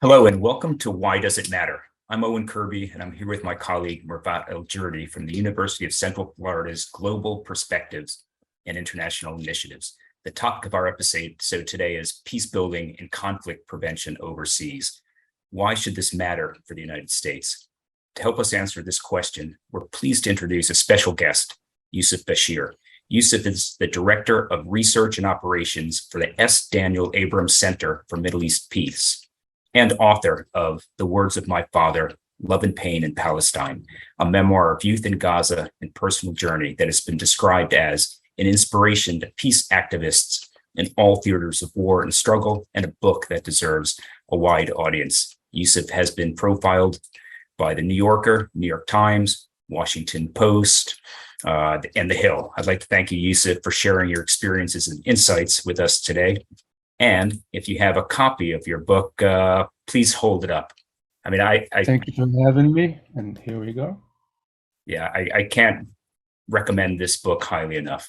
Hello and welcome to Why Does It Matter? I'm Owen Kirby and I'm here with my colleague Mervat El-Jurdi from the University of Central Florida's Global Perspectives and International Initiatives. The topic of our episode today is peace building and conflict prevention overseas. Why should this matter for the United States? To help us answer this question, we're pleased to introduce a special guest, Yousef Bashir. Yousef is the Director of Research and Operations for the S. Daniel Abrams Center for Middle East Peace, and author of The Words of My Father, Love and Pain in Palestine, a memoir of youth in Gaza and personal journey that has been described as an inspiration to peace activists in all theaters of war and struggle, and a book that deserves a wide audience. Yousef has been profiled by The New Yorker, New York Times, Washington Post, and The Hill. I'd like to thank you, Yousef, for sharing your experiences and insights with us today. And if you have a copy of your book, please hold it up. I mean, I thank you for having me. And here we go. Yeah, I can't recommend this book highly enough.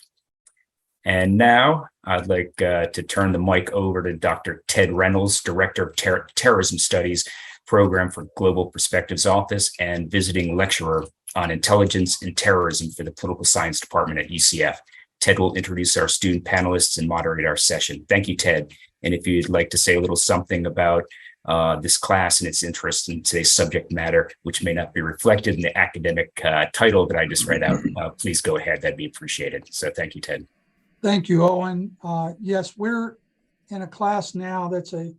And now I'd like to turn the mic over to Dr. Ted Reynolds, Director of Terrorism Studies Program for Global Perspectives Office and visiting lecturer on intelligence and terrorism for the Political Science Department at UCF. Ted will introduce our student panelists and moderate our session. Thank you, Ted. And if you'd like to say a little something about this class and its interest in today's subject matter, which may not be reflected in the academic title that I just read out, please go ahead. That'd be appreciated. So thank you, Ted. Thank you, Owen. Yes, we're in a class now that's a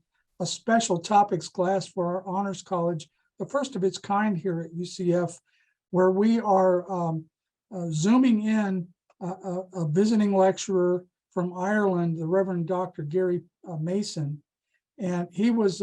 special topics class for our honors college, the first of its kind here at UCF, where we are zooming in a visiting lecturer from Ireland, the Reverend Dr. Gary Mason, and he was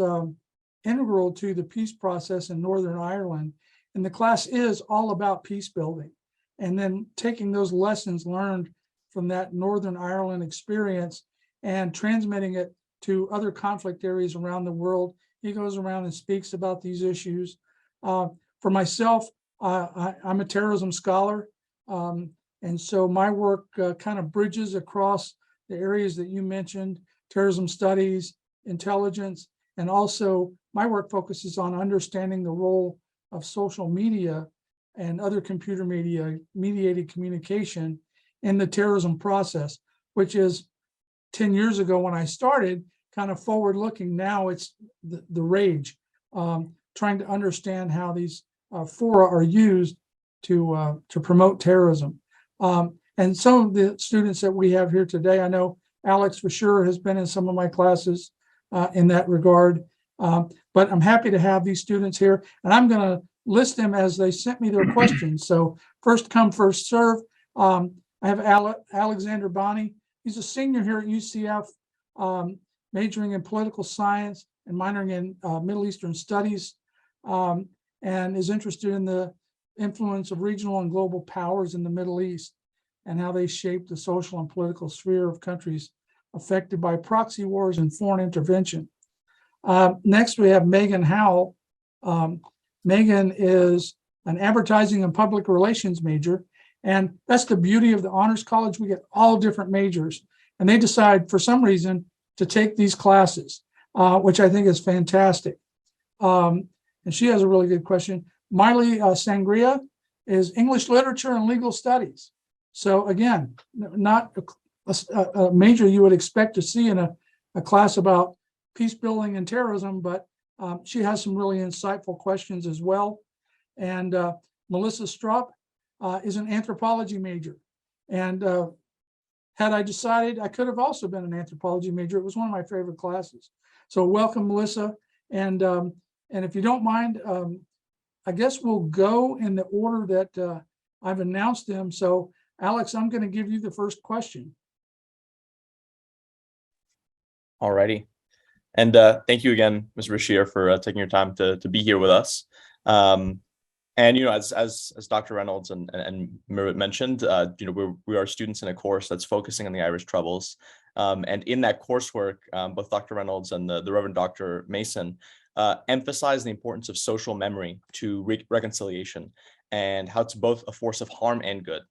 integral to the peace process in Northern Ireland. And the class is all about peace building, and then taking those lessons learned from that Northern Ireland experience and transmitting it to other conflict areas around the world. He goes around and speaks about these issues. For myself, I'm a terrorism scholar. And so my work kind of bridges across the areas that you mentioned: terrorism studies, intelligence, and also my work focuses on understanding the role of social media and other computer media mediated communication in the terrorism process, which is 10 years ago when I started, kind of forward looking. Now it's the rage, trying to understand how these fora are used to promote terrorism. And some of the students that we have here today, I know Alex for sure has been in some of my classes in that regard, but I'm happy to have these students here, and I'm going to list them as they sent me their questions. So first come, first serve. I have Alexander Bani. He's a senior here at UCF, majoring in political science and minoring in Middle Eastern studies, and is interested in the influence of regional and global powers in the Middle East and how they shape the social and political sphere of countries affected by proxy wars and foreign intervention. Next, we have Megan Howell. Megan is an advertising and public relations major, and that's the beauty of the Honors College. We get all different majors, and they decide for some reason to take these classes, which I think is fantastic. And she has a really good question. Miley Sangria is English literature and legal studies. So again, not a major you would expect to see in a class about peace building and terrorism, but she has some really insightful questions as well. And Melissa Strupp is an anthropology major. And had I decided, I could have also been an anthropology major. It was one of my favorite classes. So welcome, Melissa. And if you don't mind, I guess we'll go in the order that I've announced them. So Alex, I'm going to give you the first question. All righty. And thank you again, Mr. Bashir, for taking your time to be here with us. And as Dr. Reynolds and Mervat mentioned, we are students in a course that's focusing on the Irish Troubles. And in that coursework, both Dr. Reynolds and the Reverend Dr. Mason emphasize the importance of social memory to reconciliation, and how it's both a force of harm and good.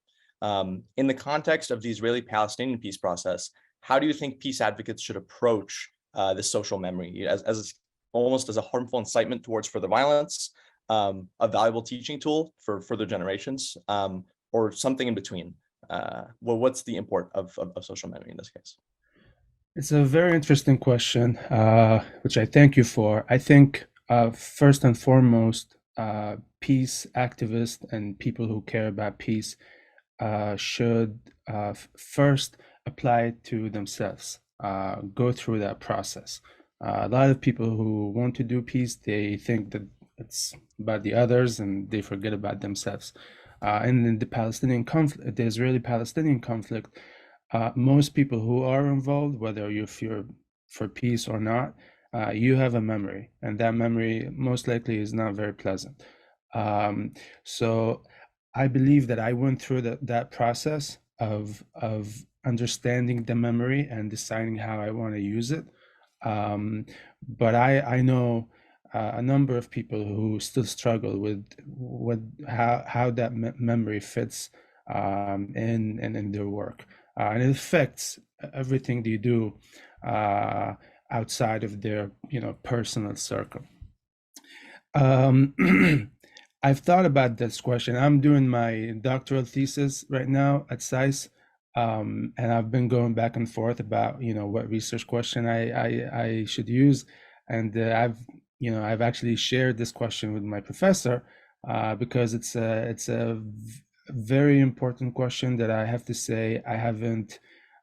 In the context of the Israeli-Palestinian peace process, how do you think peace advocates should approach this social memory? As almost as a harmful incitement towards further violence, a valuable teaching tool for further generations, or something in between? Well, what's the import of social memory in this case? It's a very interesting question, which I thank you for. I think first and foremost, peace activists and people who care about peace should first apply it to themselves, go through that process. A lot of people who want to do peace, they think that it's about the others and they forget about themselves. And in the Palestinian conflict, the Israeli-Palestinian conflict, most people who are involved, whether you're for peace or not, you have a memory, and that memory most likely is not very pleasant. So I believe that I went through that process of understanding the memory and deciding how I want to use it. But I know a number of people who still struggle with how that memory fits in their work, and it affects everything they do outside of their personal circle. I've thought about this question. I'm doing my doctoral thesis right now at SAIS, and I've been going back and forth about what research question I should use, and I've actually shared this question with my professor because it's a very important question that I have to say I haven't,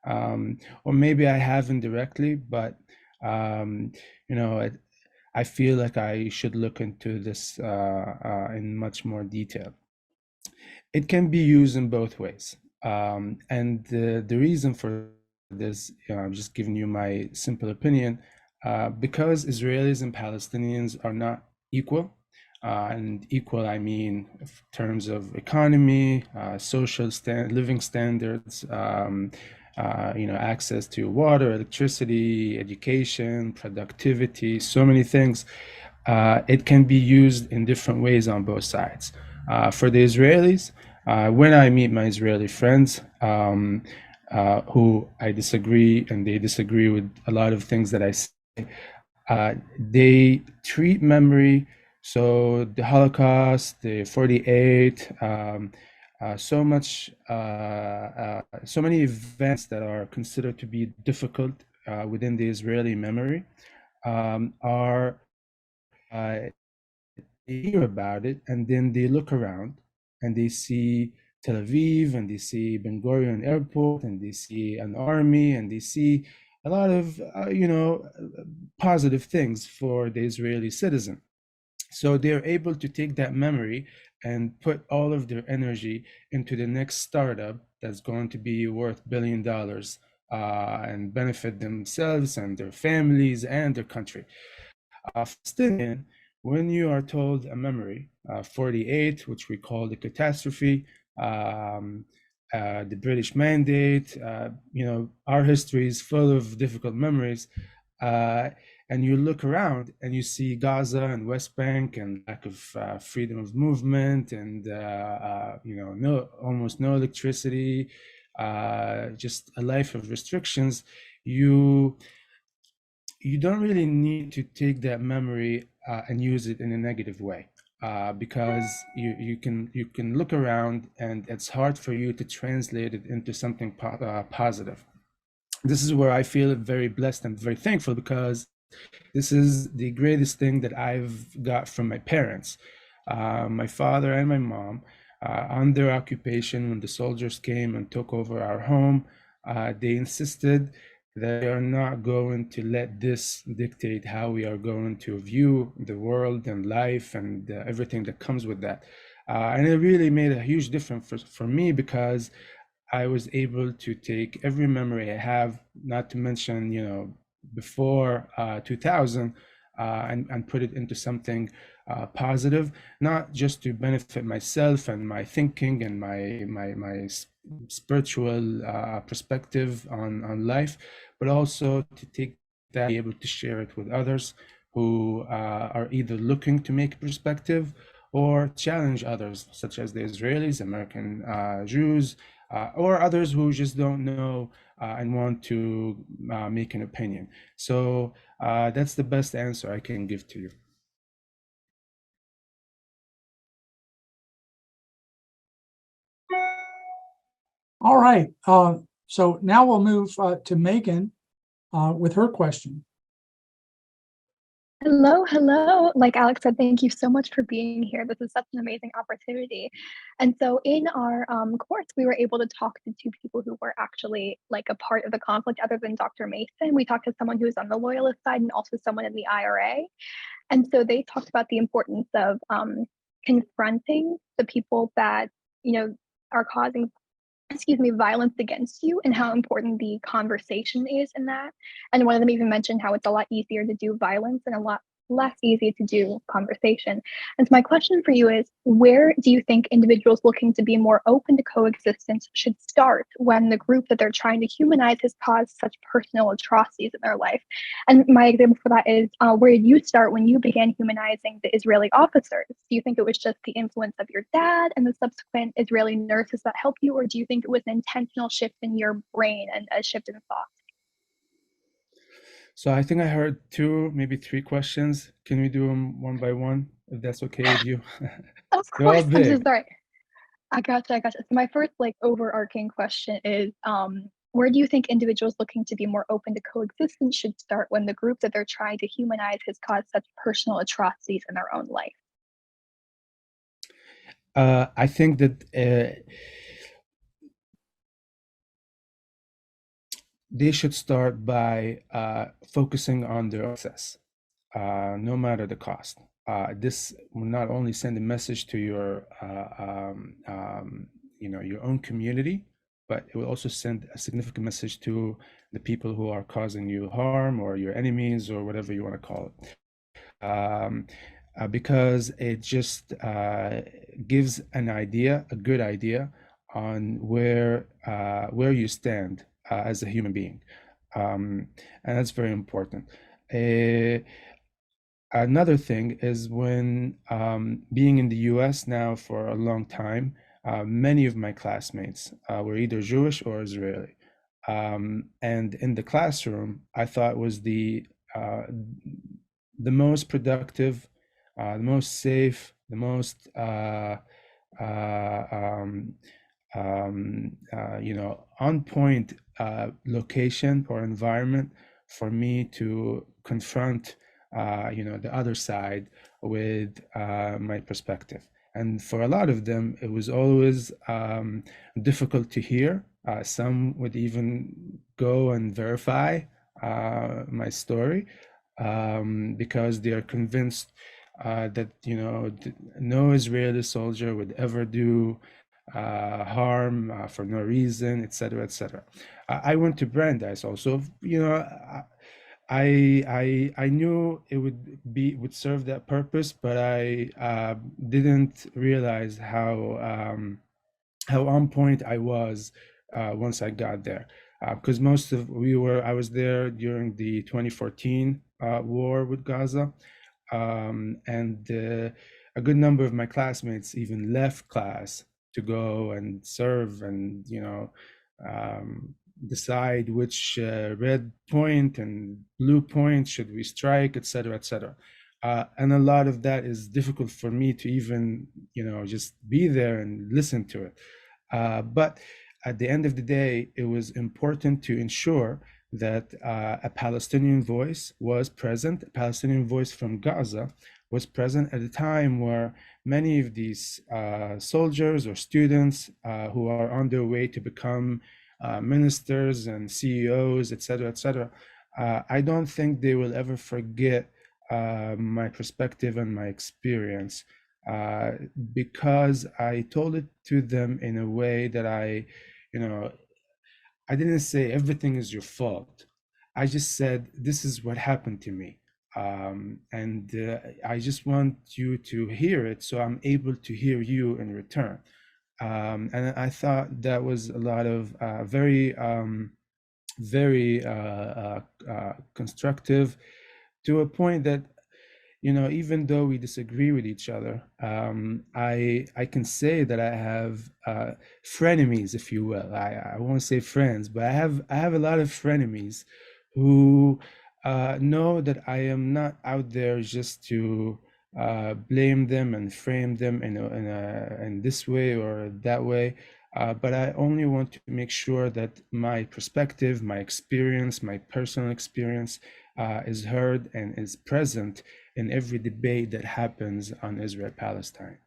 or maybe I haven't directly, but I feel like I should look into this in much more detail. It can be used in both ways. And the reason for this, I'm just giving you my simple opinion, because Israelis and Palestinians are not equal. And equal, I mean, in terms of economy, social living standards, access to water, electricity, education, productivity, so many things. It can be used in different ways on both sides. For the Israelis, when I meet my Israeli friends, who I disagree, and they disagree with a lot of things that I say, they treat memory, so the Holocaust, the 48, so many events that are considered to be difficult within the Israeli memory are they hear about it, and then they look around and they see Tel Aviv, and they see Ben Gurion Airport, and they see an army, and they see a lot of positive things for the Israeli citizen. So they're able to take that memory and put all of their energy into the next startup that's going to be worth $1 billion and benefit themselves and their families and their country. Palestinian, when you are told a memory, 48, which we call the catastrophe, the British Mandate, our history is full of difficult memories. And you look around and you see Gaza and West Bank and lack of freedom of movement, and almost no electricity, just a life of restrictions. You don't really need to take that memory and use it in a negative way, because you can look around and it's hard for you to translate it into something positive. This is where I feel very blessed and very thankful, because this is the greatest thing that I've got from my parents, my father and my mom. On their occupation, when the soldiers came and took over our home, they insisted that they are not going to let this dictate how we are going to view the world and life and everything that comes with that. And it really made a huge difference for me, because I was able to take every memory I have, not to mention, before 2000, and put it into something positive, not just to benefit myself and my thinking and my spiritual perspective on life, but also to take that, be able to share it with others who are either looking to make perspective or challenge others, such as the Israelis, American Jews, or others who just don't know and want to make an opinion. So that's the best answer I can give to you. All right. So now we'll move to Megan with her question. Hello. Like Alex said, thank you so much for being here. This is such an amazing opportunity. And so in our course, we were able to talk to two people who were actually like a part of the conflict other than Dr. Mason. We talked to someone who was on the loyalist side and also someone in the IRA. And so they talked about the importance of confronting the people that, are causing violence against you, and how important the conversation is in that. And one of them even mentioned how it's a lot easier to do violence and a lot less easy to do conversation. And so my question for you is, where do you think individuals looking to be more open to coexistence should start when the group that they're trying to humanize has caused such personal atrocities in their life? And my example for that is, where did you start when you began humanizing the Israeli officers? Do you think it was just the influence of your dad and the subsequent Israeli nurses that helped you, or do you think it was an intentional shift in your brain and a shift in thought? So I think I heard 2, maybe 3 questions. Can we do them one by one, if that's okay with you? Of They're all course, I'm so big. sorry. I gotcha. So my first overarching question is, where do you think individuals looking to be more open to coexistence should start when the group that they're trying to humanize has caused such personal atrocities in their own life? I think that they should start by focusing on their success, no matter the cost. This will not only send a message to your, your own community, but it will also send a significant message to the people who are causing you harm, or your enemies, or whatever you want to call it. Because it just gives a good idea on where you stand as a human being, and that's very important. Another thing is, when being in the US now for a long time, many of my classmates were either Jewish or Israeli. And in the classroom, I thought was the most productive, the most safe, the most on point location or environment for me to confront the other side with my perspective. And for a lot of them, it was always difficult to hear. Some would even go and verify my story, because they are convinced that no Israeli soldier would ever do harm for no reason, etc., etc. I went to Brandeis also. I knew it would serve that purpose, but I didn't realize how on point I was once I got there, because I was there during the 2014 war with Gaza, and a good number of my classmates even left class to go and serve, and decide which red point and blue point should we strike, etc., etc. And a lot of that is difficult for me to even just be there and listen to it. But at the end of the day, it was important to ensure that a Palestinian voice was present, a Palestinian voice from Gaza was present at a time where many of these soldiers or students who are on their way to become ministers and CEOs, etc., etc. I don't think they will ever forget my perspective and my experience, because I told it to them in a way that I didn't say everything is your fault. I just said, this is what happened to me. And I just want you to hear it, so I'm able to hear you in return. And I thought that was a lot of very constructive, to a point that even though we disagree with each other, I can say that I have frenemies, if you will. I won't say friends, but I have a lot of frenemies who know that I am not out there just to blame them and frame them in this way or that way. But I only want to make sure that my perspective, my experience, my personal experience is heard and is present in every debate that happens on Israel-Palestine.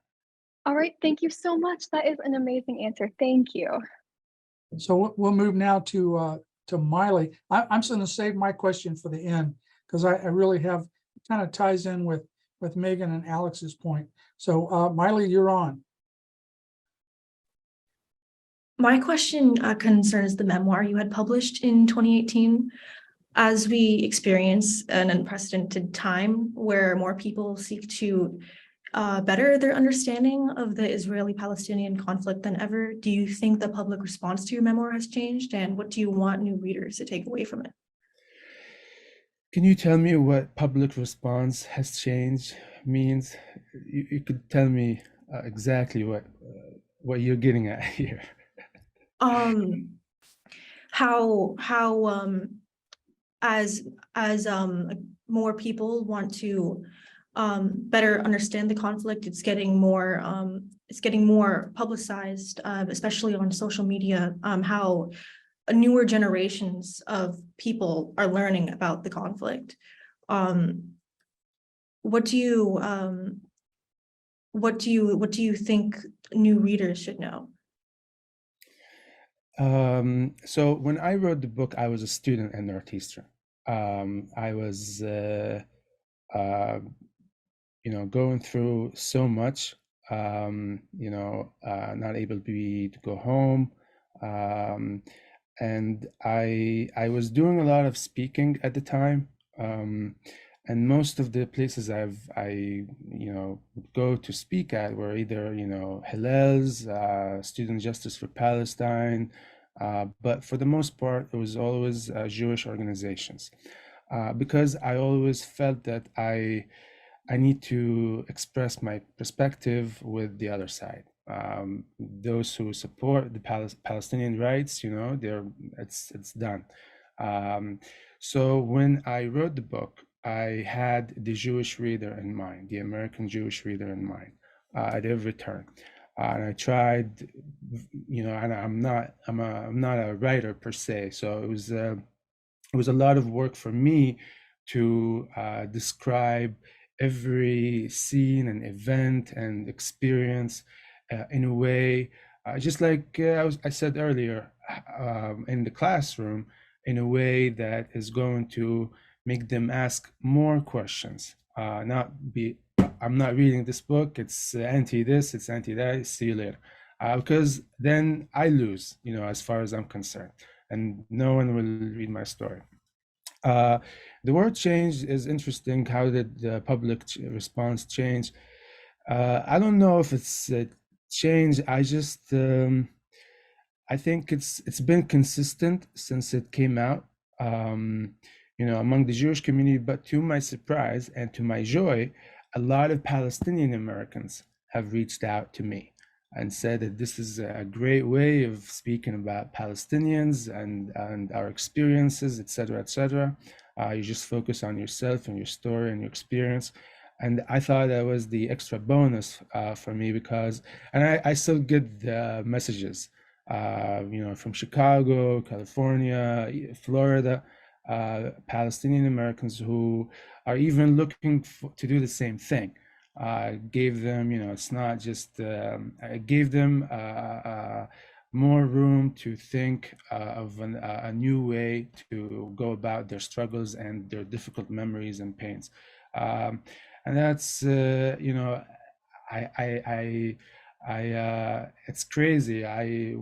All right, thank you so much. That is an amazing answer. Thank you. So we'll move now to Miley. I'm just going to save my question for the end because I really have, kind of ties in with Megan and Alex's point. So Miley, you're on. My question concerns the memoir you had published in 2018. As we experience an unprecedented time where more people seek to better their understanding of the Israeli-Palestinian conflict than ever, do you think the public response to your memoir has changed? And what do you want new readers to take away from it? Can you tell me what public response has changed means? You could tell me exactly what you're getting at here. How as more people want to better understand the conflict, it's getting more publicized, especially on social media, how newer generations of people are learning about the conflict. What do you think new readers should know? So when I wrote the book, I was a student at Northeastern. I was, going through so much, not able to go home. And I was doing a lot of speaking at the time. And most of the places I would go to speak at were either, Hillel's, Student Justice for Palestine, but for the most part, it was always Jewish organizations, because I always felt that I need to express my perspective with the other side. Those who support the Palestinian rights, it's done. So when I wrote the book, I had the Jewish reader in mind, the American Jewish reader in mind, at every turn. And I tried, and I'm not a writer per se, so it was a lot of work for me to describe every scene and event and experience in a way, just like I said earlier, in the classroom, in a way that is going to make them ask more questions, I'm not reading this book, it's anti this, it's anti that, see you later. Because then I lose, as far as I'm concerned, and no one will read my story. The word change is interesting. How did the public response change? I don't know if it's change. I think it's been consistent since it came out, among the Jewish community. But to my surprise and to my joy, a lot of Palestinian Americans have reached out to me and said that this is a great way of speaking about Palestinians and our experiences, etc., etc. You just focus on yourself and your story and your experience. And I thought that was the extra bonus for me, because, and I still get the messages, from Chicago, California, Florida, Palestinian Americans who are even looking to do the same thing. Gave them, it's not just, I gave them more room to think of a new way to go about their struggles and their difficult memories and pains. And that's, it's crazy.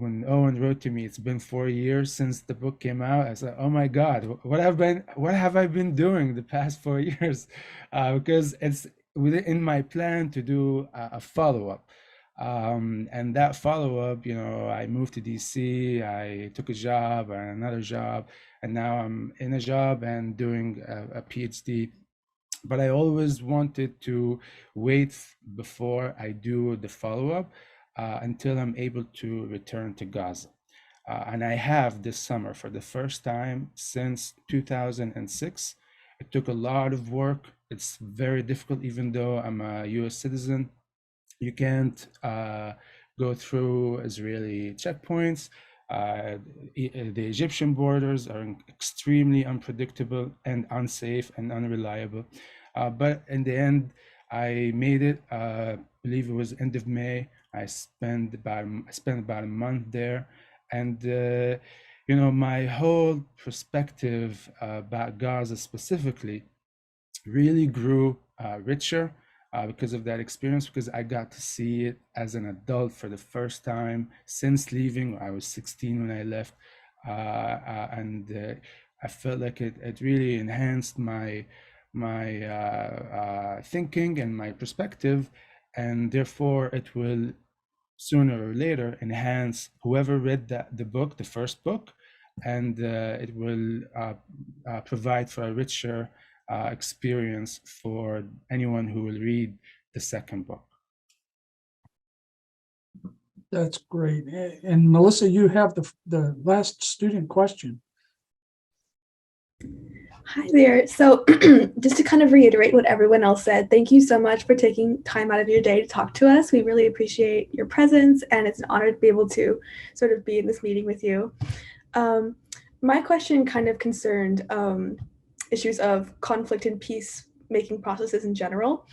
When Owen wrote to me, it's been 4 years since the book came out. I said, "Oh my God, what have I been doing the past 4 years?" Because it's within my plan to do a follow-up. And that follow-up, I moved to DC, I took a job and another job, and now I'm in a job and doing a PhD but I always wanted to wait before I do the follow-up until I'm able to return to Gaza. And I have this summer for the first time since 2006. It took a lot of work. It's very difficult, even though I'm a US citizen. You can't go through Israeli checkpoints. The Egyptian borders are extremely unpredictable and unsafe and unreliable. But in the end, I made it. I believe it was end of May. I spent about a month there, and my whole perspective about Gaza specifically really grew richer because of that experience, because I got to see it as an adult for the first time since leaving. I was 16 when I left, and I felt like it really enhanced my thinking and my perspective, and therefore it will sooner or later enhance whoever read the first book, and it will provide for a richer experience for anyone who will read the second book. That's great. And Melissa, you have the last student question. Hi there. So just to kind of reiterate what everyone else said, thank you so much for taking time out of your day to talk to us. We really appreciate your presence, and it's an honor to be able to sort of be in this meeting with you. My question kind of concerned issues of conflict and peace-making processes in general.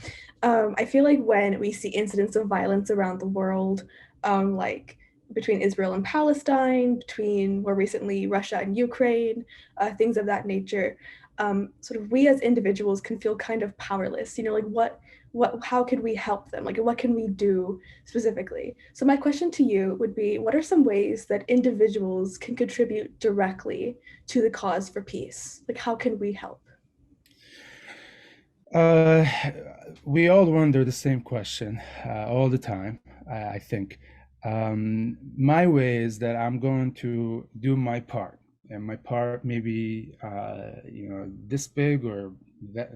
I feel like when we see incidents of violence around the world, like between Israel and Palestine, between more recently Russia and Ukraine, things of that nature, sort of we as individuals can feel kind of powerless, like how can we help them? Like what can we do specifically? So my question to you would be, what are some ways that individuals can contribute directly to the cause for peace? Like how can we help? We all wonder the same question all the time, I think. My way is that I'm going to do my part, and my part may be this big or that,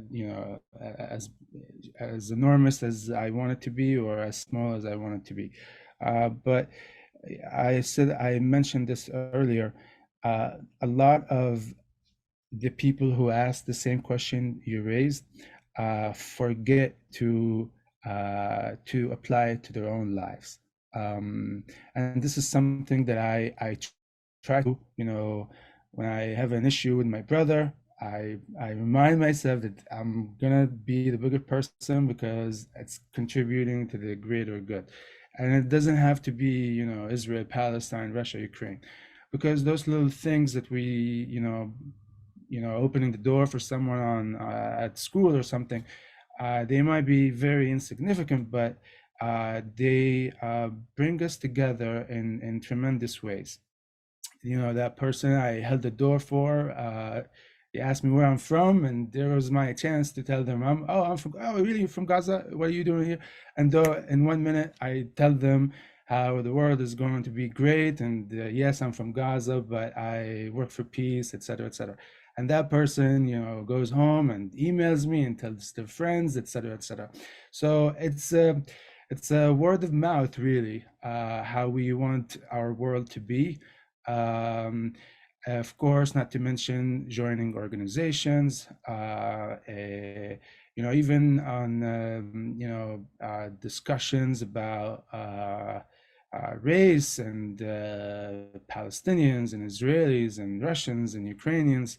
as enormous as I want it to be or as small as I want it to be. But I mentioned this earlier, a lot of the people who asked the same question you raised forget to apply it to their own lives. And this is something that I try to, when I have an issue with my brother, I remind myself that I'm gonna be the bigger person because it's contributing to the greater good. And it doesn't have to be, Israel, Palestine, Russia, Ukraine, because those little things that we, opening the door for someone at school or something, they might be very insignificant, but they bring us together in tremendous ways. That person I held the door for, they asked me where I'm from, and there was my chance to tell them, I'm from, really, from Gaza? What are you doing here? And in 1 minute, I tell them how the world is going to be great, and yes, I'm from Gaza, but I work for peace, etc., etc. And that person, goes home and emails me and tells their friends, etc., etc. So it's a word of mouth, really, how we want our world to be. Of course, not to mention joining organizations, even on discussions about race and Palestinians and Israelis and Russians and Ukrainians.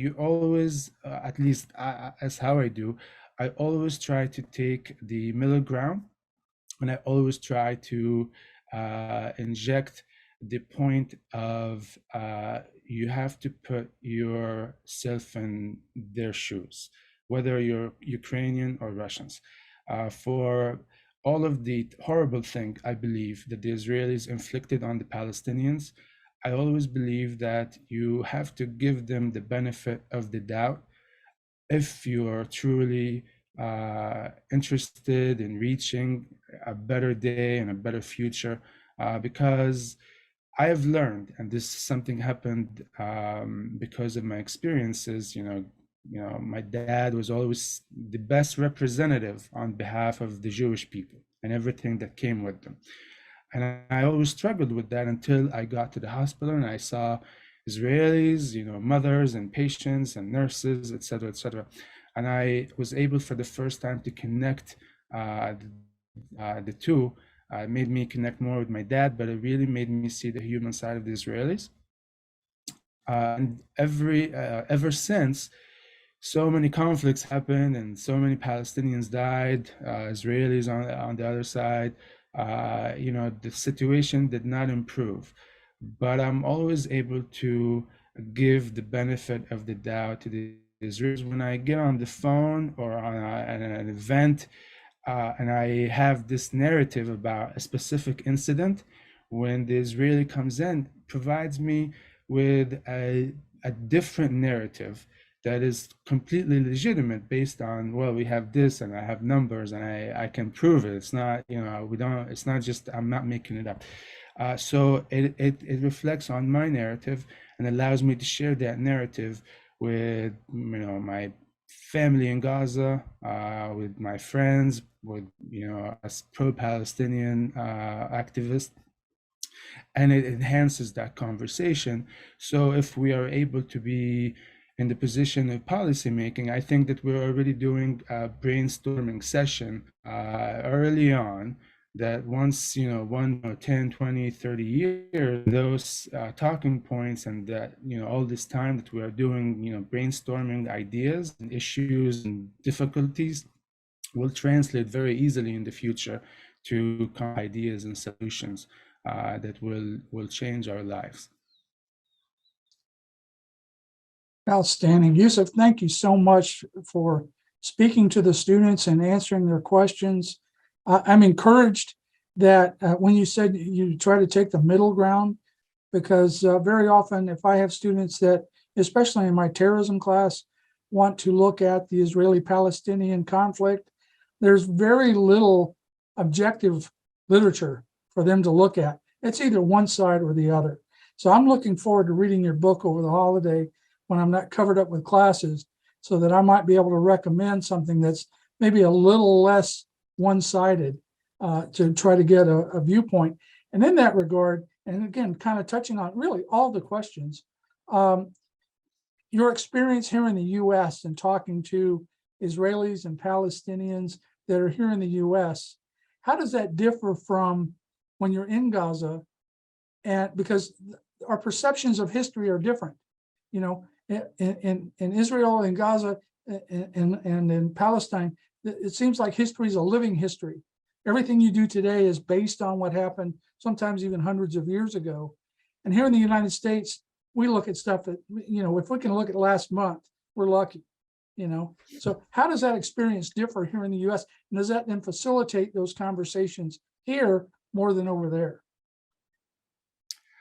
You always, at least as how I do, I always try to take the middle ground, and I always try to inject the point of you have to put yourself in their shoes, whether you're Ukrainian or Russians. For all of the horrible thing, I believe, that the Israelis inflicted on the Palestinians, I always believe that you have to give them the benefit of the doubt if you are truly interested in reaching a better day and a better future, because I have learned, and this is something happened because of my experiences, my dad was always the best representative on behalf of the Jewish people and everything that came with them. And I always struggled with that until I got to the hospital and I saw Israelis, mothers and patients and nurses, et cetera, et cetera. And I was able for the first time to connect the two. It made me connect more with my dad, but it really made me see the human side of the Israelis. And ever since, so many conflicts happened and so many Palestinians died, Israelis on the other side. The situation did not improve, but I'm always able to give the benefit of the doubt to the Israelis when I get on the phone or on an event, and I have this narrative about a specific incident. When the Israeli comes in, provides me with a different narrative that is completely legitimate based on, well, we have this and I have numbers and I can prove it. It's not, it's not just, I'm not making it up. So it reflects on my narrative and allows me to share that narrative with, my family in Gaza, with my friends, with, as pro-Palestinian activists. And it enhances that conversation. So if we are able to be in the position of policymaking, I think that we're already doing a brainstorming session early on, that once, 10, 20, 30 years, those talking points and that, all this time that we are doing, brainstorming ideas and issues and difficulties will translate very easily in the future to ideas and solutions that will change our lives. Outstanding. Yousef, thank you so much for speaking to the students and answering their questions. I'm encouraged that when you said you try to take the middle ground, because very often if I have students that, especially in my terrorism class, want to look at the Israeli-Palestinian conflict, there's very little objective literature for them to look at. It's either one side or the other. So I'm looking forward to reading your book over the holiday when I'm not covered up with classes, so that I might be able to recommend something that's maybe a little less one-sided to try to get a viewpoint. And in that regard, and again, kind of touching on really all the questions, your experience here in the US and talking to Israelis and Palestinians that are here in the US, how does that differ from when you're in Gaza? And because our perceptions of history are different, in Israel and Gaza and in Palestine, it seems like history is a living history. Everything you do today is based on what happened, sometimes even hundreds of years ago. And here in the United States, we look at stuff that, if we can look at last month, we're lucky, So how does that experience differ here in the US? And does that then facilitate those conversations here more than over there?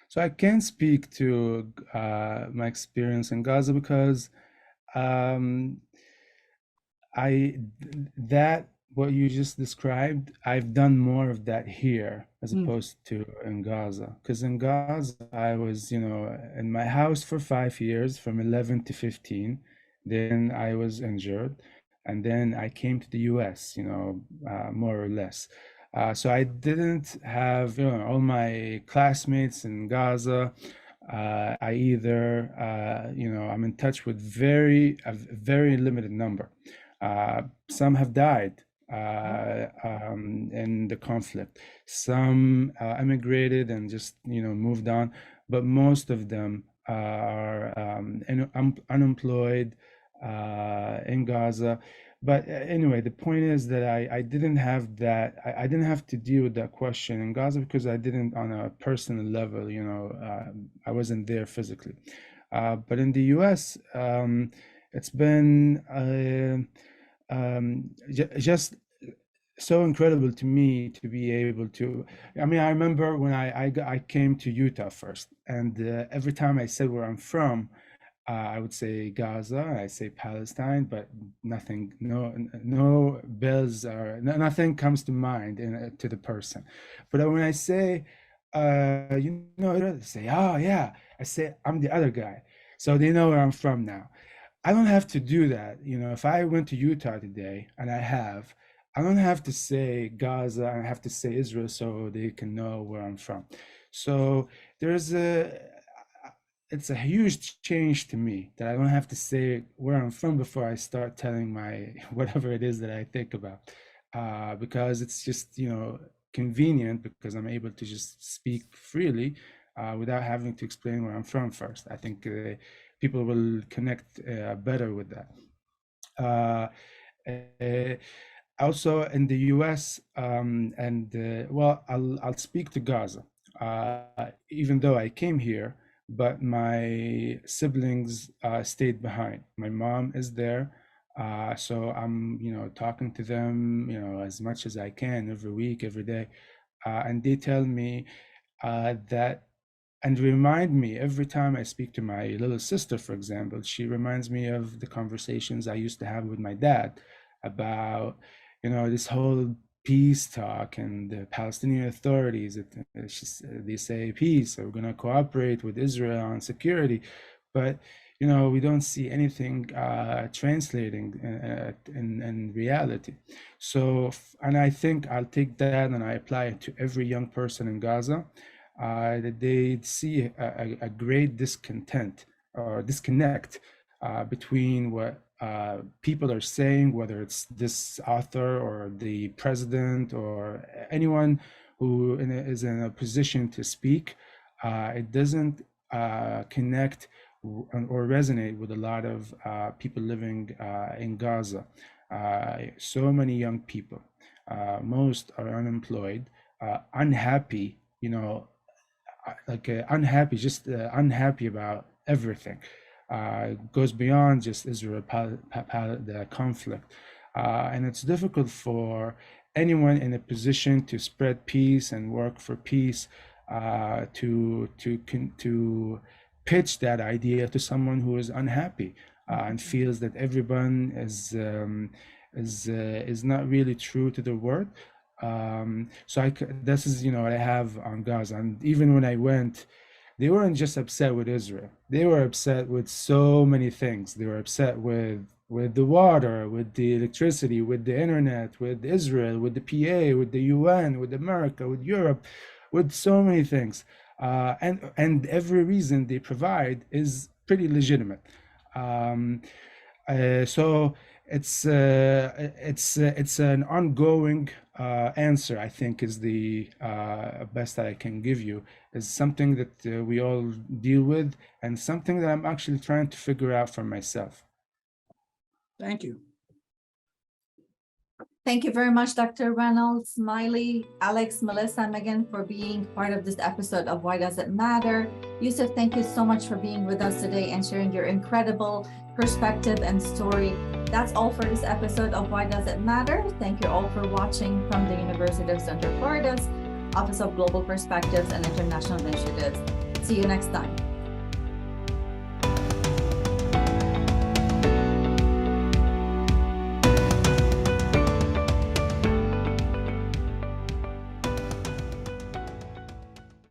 So I can't speak to my experience in Gaza because what you just described, I've done more of that here as opposed to in Gaza. Because in Gaza, I was, in my house for 5 years, from 11 to 15. Then I was injured, and then I came to the US, more or less. So I didn't have, all my classmates in Gaza. I either, I'm in touch with a very limited number. Some have died in the conflict. Some emigrated and just, moved on. But most of them are unemployed in Gaza. But anyway, the point is that I didn't have that. I didn't have to deal with that question in Gaza because I didn't, on a personal level, I wasn't there physically. But in the US, it's been just so incredible to me to be able to. I mean, I remember when I came to Utah first, and every time I said where I'm from, I would say Gaza, I say Palestine, but nothing, no bells or nothing comes to mind to the person. But when I say, they say, oh yeah, I say I'm the other guy, so they know where I'm from now. I don't have to do that. If I went to Utah today, and I don't have to say Gaza, and I have to say Israel so they can know where I'm from. So it's a huge change to me that I don't have to say where I'm from before I start telling my whatever it is that I think about, because it's just convenient, because I'm able to just speak freely without having to explain where I'm from first. I think people will connect better with that. Also in the US, I'll speak to Gaza, even though I came here, but my siblings stayed behind. My mom is there, so I'm talking to them as much as I can every week, every day, and they tell me that, and remind me every time I speak to my little sister, for example. She reminds me of the conversations I used to have with my dad about this whole peace talk and the Palestinian authorities. They say peace, so we're going to cooperate with Israel on security, but we don't see anything translating in reality. So, and I think I'll take that and I apply it to every young person in Gaza, that they see a great discontent or disconnect between what people are saying, whether it's this author or the president or anyone who is in a position to speak. It doesn't connect or resonate with a lot of people living in Gaza. So many young people, most are unemployed, unhappy, unhappy, just unhappy about everything. Goes beyond just Israel, the conflict. And it's difficult for anyone in a position to spread peace and work for peace to pitch that idea to someone who is unhappy and feels that everyone is not really true to the word. This is what I have on Gaza. And even when I went, they weren't just upset with Israel. They were upset with so many things. They were upset with the water, with the electricity, with the internet, with Israel, with the PA, with the UN, with America, with Europe, with so many things. And every reason they provide is pretty legitimate. So it's an ongoing answer, I think, is the best that I can give you, is something that we all deal with, and something that I'm actually trying to figure out for myself. Thank you. Thank you very much, Dr. Reynolds, Smiley, Alex, Melissa, Megan, for being part of this episode of Why Does It Matter? Yousef, thank you so much for being with us today and sharing your incredible perspective and story. That's all for this episode of Why Does It Matter? Thank you all for watching from the University of Central Florida's Office of Global Perspectives and International Initiatives. See you next time.